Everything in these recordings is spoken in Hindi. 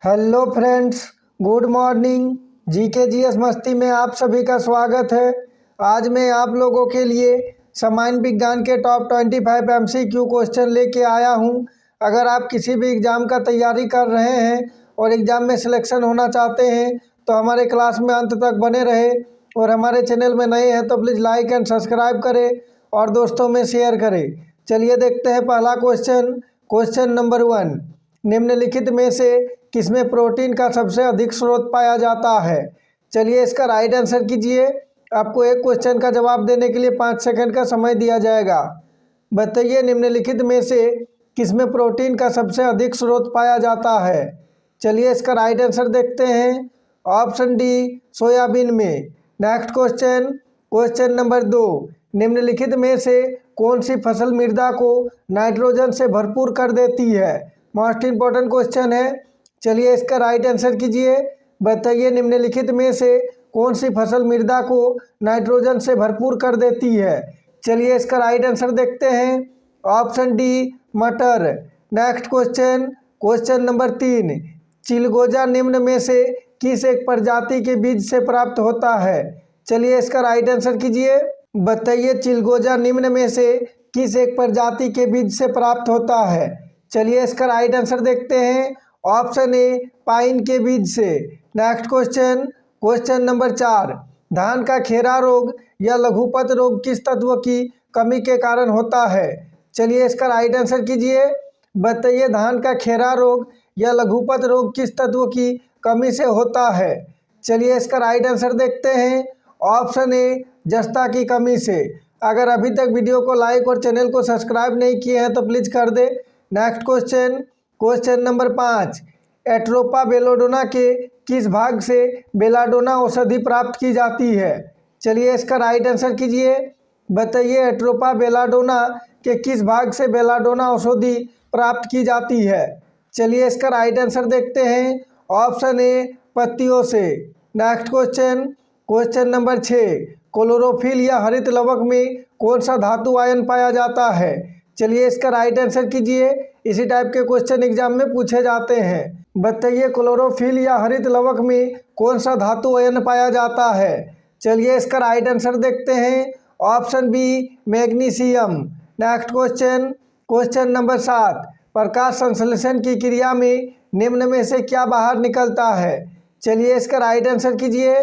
Hello friends, good morning. GK GS मस्ती में आप सभी का स्वागत है। आज मैं आप लोगों के लिए सामान्य विज्ञान के टॉप 25 एमसीक्यू क्वेश्चन लेके आया हूं। अगर आप किसी भी एग्ज़ाम का तैयारी कर रहे हैं और एग्ज़ाम में सिलेक्शन होना चाहते हैं तो हमारे क्लास में अंत तक बने रहे और हमारे चैनल में नए हैं तो प्लीज़ लाइक एंड सब्सक्राइब करें और दोस्तों में शेयर करें। चलिए देखते हैं पहला क्वेश्चन नंबर 1। निम्नलिखित में से किसमें प्रोटीन का सबसे अधिक स्रोत पाया जाता है? चलिए इसका राइट आंसर कीजिए। आपको एक क्वेश्चन का जवाब देने के लिए 5 सेकंड का समय दिया जाएगा। बताइए निम्नलिखित में से किसमें प्रोटीन का सबसे अधिक स्रोत पाया जाता है? चलिए इसका राइट आंसर देखते हैं। ऑप्शन डी, सोयाबीन में। Next question number 2। निम्नलिखित में से कौन सी फसल मृदा को नाइट्रोजन से भरपूर कर देती है? मोस्ट इम्पोर्टेंट क्वेश्चन है। चलिए इसका राइट आंसर कीजिए। बताइए निम्नलिखित में से कौन सी फसल मृदा को नाइट्रोजन से भरपूर कर देती है? चलिए इसका राइट आंसर देखते हैं। ऑप्शन डी, मटर। Next question number 3। चिलगोजा निम्न में से किस एक प्रजाति के बीज से प्राप्त होता है? चलिए इसका राइट आंसर कीजिए। बताइए चिलगोजा निम्न में से किस एक प्रजाति के बीज से प्राप्त होता है? चलिए इसका राइट आंसर देखते हैं। ऑप्शन ए, पाइन के बीज से। Next question number 4। धान का खेरा रोग या लघुपत रोग किस तत्व की कमी के कारण होता है? चलिए इसका राइट आंसर कीजिए। बताइए धान का खेरा रोग या लघुपत रोग किस तत्व की कमी से होता है? चलिए इसका राइट आंसर देखते हैं। ऑप्शन ए, जस्ता की कमी से। अगर अभी तक वीडियो को लाइक और चैनल को सब्सक्राइब नहीं किए हैं तो प्लीज़ कर दे। Next question number 5। Atropa belladonna के किस भाग से बेलाडोना औषधि प्राप्त की जाती है? चलिए इसका राइट आंसर कीजिए। बताइए एट्रोपा बेलाडोना के किस भाग से बेलाडोना औषधि प्राप्त की जाती है? चलिए इसका राइट आंसर देखते हैं। ऑप्शन ए, पत्तियों से। Next question number 6। क्लोरोफिल या हरित लवक में कौन सा धातु आयन पाया जाता है? चलिए इसका राइट आंसर कीजिए। इसी टाइप के क्वेश्चन एग्जाम में पूछे जाते हैं। बताइए क्लोरोफिल या हरित लवक में कौन सा धातु आयन पाया जाता है? चलिए इसका राइट आंसर देखते हैं। Option B, magnesium. Next question number 7। प्रकाश संश्लेषण की क्रिया में निम्न में से क्या बाहर निकलता है? चलिए इसका राइट आंसर कीजिए।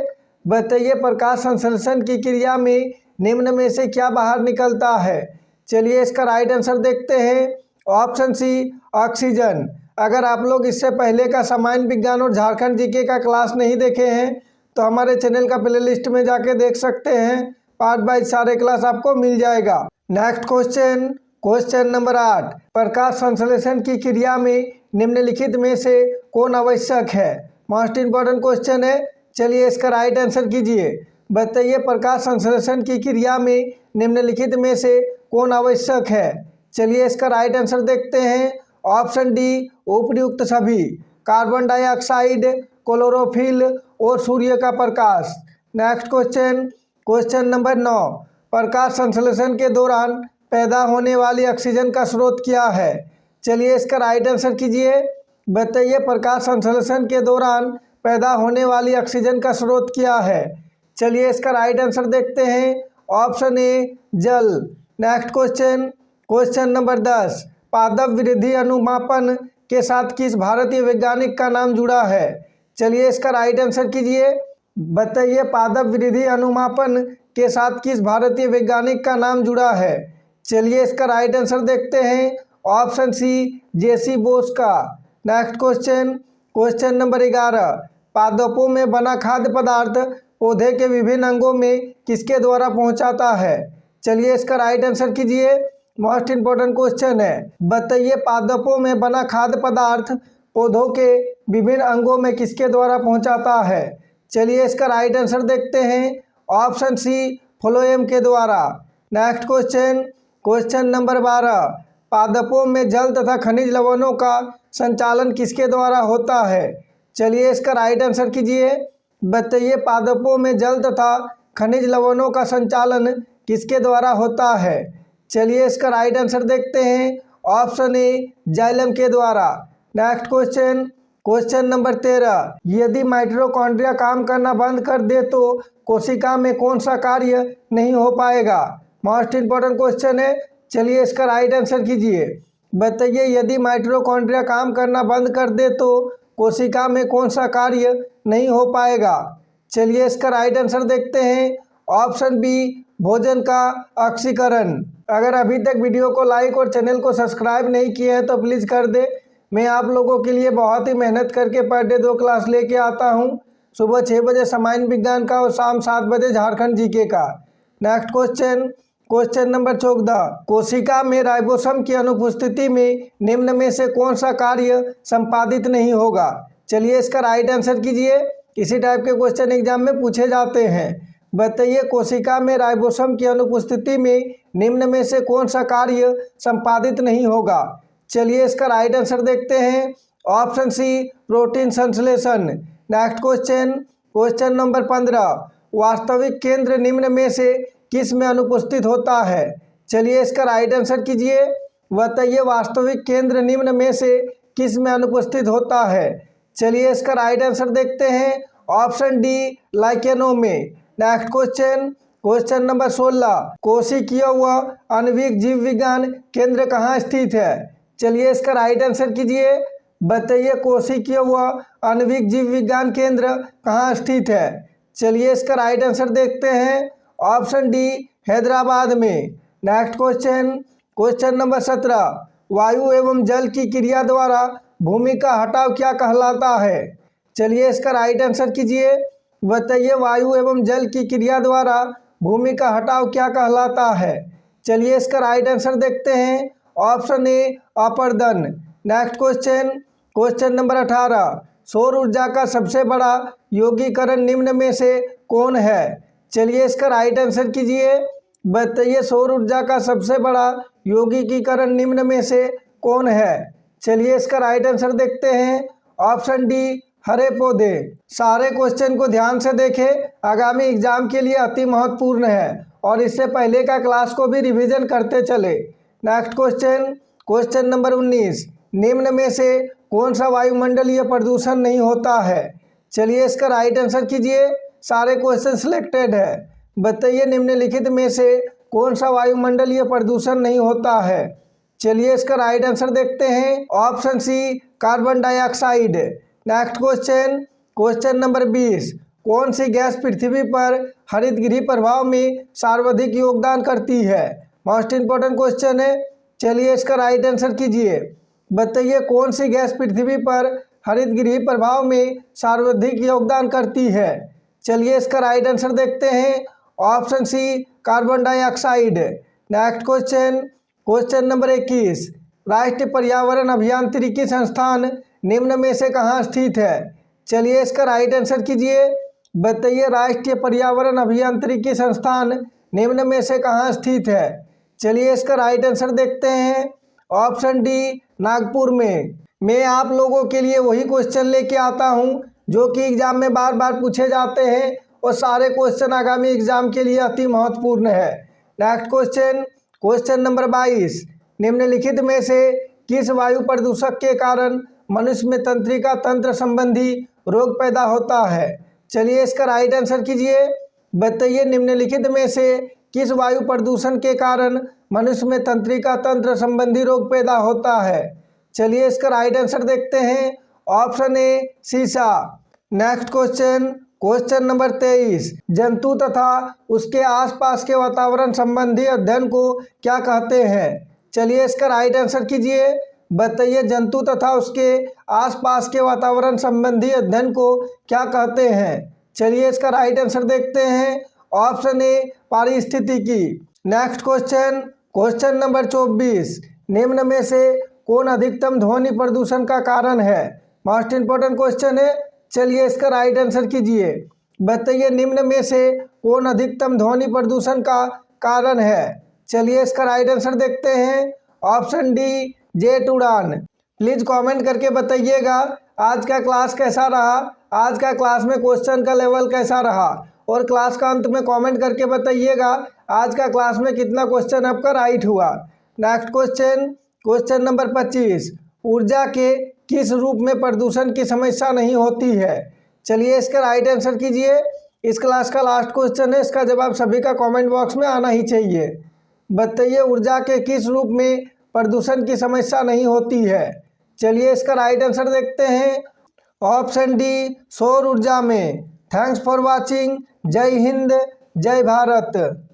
बताइए प्रकाश संश्लेषण की क्रिया में निम्न में से क्या बाहर निकलता है? चलिए इसका राइट आंसर देखते हैं। Option C, oxygen. अगर आप लोग इससे पहले का सामान्य विज्ञान और झारखंड जीके का क्लास नहीं देखे हैं तो हमारे चैनल का प्लेलिस्ट में जाके देख सकते हैं। पार्ट बाय सारे क्लास आपको मिल जाएगा। Next question number 8। प्रकाश संश्लेषण की क्रिया में निम्नलिखित में से कौन आवश्यक है? मोस्ट इम्पोर्टेंट क्वेश्चन है। चलिए इसका राइट आंसर कीजिए। बताइए प्रकाश संश्लेषण की क्रिया में निम्नलिखित में से कौन आवश्यक है? चलिए इसका राइट आंसर देखते हैं। ऑप्शन डी, उपयुक्त सभी। कार्बन डाइऑक्साइड, क्लोरोफिल और सूर्य का प्रकाश। Next question number 9। प्रकाश संश्लेषण के दौरान पैदा होने वाली ऑक्सीजन का स्रोत क्या है? चलिए इसका राइट आंसर कीजिए। बताइए प्रकाश संश्लेषण के दौरान पैदा होने वाली ऑक्सीजन का स्रोत क्या है? चलिए इसका राइट आंसर देखते हैं। ऑप्शन ए, जल। Next question number 10। पादप वृद्धि अनुमापन के साथ किस भारतीय वैज्ञानिक का नाम जुड़ा है? चलिए इसका राइट आंसर कीजिए। बताइए पादप वृद्धि अनुमापन के साथ किस भारतीय वैज्ञानिक का नाम जुड़ा है? चलिए इसका राइट आंसर देखते हैं। ऑप्शन सी, जेसी बोस का। Next question number 11। पादपों में बना खाद्य पदार्थ पौधे के विभिन्न अंगों में किसके द्वारा पहुंचाता है? चलिए इसका राइट आंसर कीजिए। मोस्ट इम्पोर्टेंट क्वेश्चन है। बताइए पादपों में बना खाद्य पदार्थ पौधों के विभिन्न अंगों में किसके द्वारा पहुंचाता है? चलिए इसका राइट आंसर देखते हैं। ऑप्शन सी, फ्लोएम के द्वारा। Next question number 12। पादपों में जल तथा खनिज लवणों का संचालन किसके द्वारा होता है? चलिए इसका राइट आंसर कीजिए। बताइए पादपों में जल तथा खनिज लवणों का संचालन किसके द्वारा होता है? चलिए इसका राइट आंसर देखते हैं। ऑप्शन ए, जाइलम के द्वारा। नेक्स्ट क्वेश्चन नंबर 13, यदि माइटोकॉन्ड्रिया काम करना बंद कर दे तो कोशिका में कौन सा कार्य नहीं हो पाएगा। मोस्ट इंपॉर्टेंट क्वेश्चन है, चलिए इसका राइट आंसर कीजिए। बताइए यदि माइटोकॉन्ड्रिया काम करना बंद कर दे तो कोशिका में कौन सा कार्य नहीं हो पाएगा। चलिए इसका राइट आंसर देखते हैं। ऑप्शन बी, भोजन का ऑक्सीकरण। अगर अभी तक वीडियो को लाइक और चैनल को सब्सक्राइब नहीं किए हैं तो प्लीज़ कर दे। मैं आप लोगों के लिए बहुत ही मेहनत करके पर डे 2 क्लास लेके आता हूं। सुबह 6 बजे सामान्य विज्ञान का और शाम 7 बजे झारखंड जीके का। नेक्स्ट क्वेश्चन, क्वेश्चन नंबर 14, कोशिका में राइबोसोम की अनुपस्थिति में निम्न में से कौन सा कार्य संपादित नहीं होगा। चलिए इसका राइट आंसर कीजिए। इसी टाइप के क्वेश्चन एग्जाम में पूछे जाते हैं। बताइए कोशिका में राइबोसोम की अनुपस्थिति में निम्न में से कौन सा कार्य संपादित नहीं होगा। चलिए इसका राइट आंसर देखते हैं। ऑप्शन सी, प्रोटीन संश्लेषण। नेक्स्ट क्वेश्चन, क्वेश्चन नंबर 15, वास्तविक केंद्र निम्न में से किस में अनुपस्थित होता है। चलिए इसका राइट आंसर कीजिए। बताइए वास्तविक केंद्र निम्न में से किस में अनुपस्थित होता है। चलिए इसका राइट आंसर देखते हैं। ऑप्शन डी, लाइकेनों में। नेक्स्ट क्वेश्चन, क्वेश्चन नंबर 16, कोशिकीय व आणविक जीव विज्ञान केंद्र कहाँ स्थित है। चलिए इसका राइट आंसर कीजिए। बताइए कोशिकीय व आणविक जीव विज्ञान केंद्र कहाँ स्थित है। चलिए इसका राइट आंसर देखते हैं। ऑप्शन डी, हैदराबाद में। नेक्स्ट क्वेश्चन, क्वेश्चन नंबर 17, वायु एवं जल की क्रिया द्वारा भूमि का हटाव क्या कहलाता है। चलिए इसका राइट आंसर कीजिए। बताइए वायु एवं जल की क्रिया द्वारा भूमि का हटाव क्या कहलाता है। चलिए इसका राइट आंसर देखते हैं। ऑप्शन ए, अपरदन। नेक्स्ट क्वेश्चन, क्वेश्चन नंबर 18, सौर ऊर्जा का सबसे बड़ा यौगिकीकरण निम्न में से कौन है। चलिए इसका राइट आंसर कीजिए। बताइए सौर ऊर्जा का सबसे बड़ा यौगिकीकरण निम्न में से कौन है। चलिए इसका राइट आंसर देखते हैं। ऑप्शन डी, हरे पौधे। सारे क्वेश्चन को ध्यान से देखें, आगामी एग्जाम के लिए अति महत्वपूर्ण है और इससे पहले का क्लास को भी रिवीजन करते चले। नेक्स्ट क्वेश्चन, क्वेश्चन नंबर 19, निम्न में से कौन सा वायुमंडलीय प्रदूषण नहीं होता है। चलिए इसका राइट आंसर कीजिए। सारे क्वेश्चन सिलेक्टेड है। बताइए निम्नलिखित में से कौन सा वायुमंडलीय प्रदूषण नहीं होता है। चलिए इसका राइट आंसर देखते हैं। Option C, carbon dioxide. Next question, question number 20, कौन सी गैस पृथ्वी पर हरितगृह प्रभाव में सर्वाधिक योगदान करती है। मोस्ट इंपॉर्टेंट क्वेश्चन है। चलिए इसका राइट आंसर कीजिए। बताइए कौन सी गैस पृथ्वी पर हरितगृह प्रभाव में सर्वाधिक योगदान करती है। चलिए इसका राइट आंसर देखते हैं। Option C, carbon dioxide. Next question, question number 21, राष्ट्रीय पर्यावरण अभियांत्रिकी संस्थान निम्न में से कहाँ स्थित है। चलिए इसका राइट आंसर कीजिए। बताइए राष्ट्रीय पर्यावरण अभियांत्रिकी संस्थान निम्न में से कहाँ स्थित है। चलिए इसका राइट आंसर देखते हैं। ऑप्शन डी, नागपुर में। मैं आप लोगों के लिए वही क्वेश्चन लेके आता हूँ जो कि एग्जाम में बार बार पूछे जाते हैं और सारे क्वेश्चन आगामी एग्जाम के लिए अति महत्वपूर्ण है। नेक्स्ट क्वेश्चन, क्वेश्चन नंबर 22, निम्नलिखित में से किस वायु प्रदूषक के कारण मनुष्य में तंत्रिका तंत्र संबंधी रोग पैदा होता है। चलिए इसका राइट आंसर कीजिए। बताइए निम्नलिखित में से किस वायु प्रदूषण के कारण मनुष्य में तंत्रिका तंत्र संबंधी रोग पैदा होता है। चलिए इसका राइट आंसर देखते हैं। ऑप्शन ए, शीशा। नेक्स्ट क्वेश्चन, क्वेश्चन नंबर 23, जंतु तथा उसके आसपास के वातावरण संबंधी अध्ययन को क्या कहते हैं। चलिए इसका राइट आंसर कीजिए। बताइए जंतु तथा उसके आसपास के वातावरण संबंधी अध्ययन को क्या कहते हैं। चलिए इसका राइट आंसर देखते हैं। ऑप्शन ए, पारिस्थितिकी। नेक्स्ट क्वेश्चन, क्वेश्चन नंबर 24, निम्न में से कौन अधिकतम ध्वनि प्रदूषण का कारण है। मोस्ट इंपॉर्टेंट क्वेश्चन है। चलिए इसका राइट आंसर कीजिए। बताइए निम्न में से कौन अधिकतम ध्वनि प्रदूषण का कारण है। चलिए इसका राइट आंसर देखते हैं। ऑप्शन डी, जेट उड़ान। प्लीज़ कमेंट करके बताइएगा आज का क्लास कैसा रहा, आज का क्लास में क्वेश्चन का लेवल कैसा रहा, और क्लास का अंत में कमेंट करके बताइएगा आज का क्लास में कितना क्वेश्चन आपका राइट हुआ। नेक्स्ट क्वेश्चन, क्वेश्चन नंबर 25, ऊर्जा के किस रूप में प्रदूषण की समस्या नहीं होती है? चलिए इसका राइट आंसर कीजिए। इस क्लास का लास्ट क्वेश्चन है, इसका जवाब सभी का कमेंट बॉक्स में आना ही चाहिए। बताइए ऊर्जा के किस रूप में प्रदूषण की समस्या नहीं होती है? चलिए इसका राइट आंसर देखते हैं। ऑप्शन डी सौर ऊर्जा में। Thanks for watching. जय हिंद, जय भारत।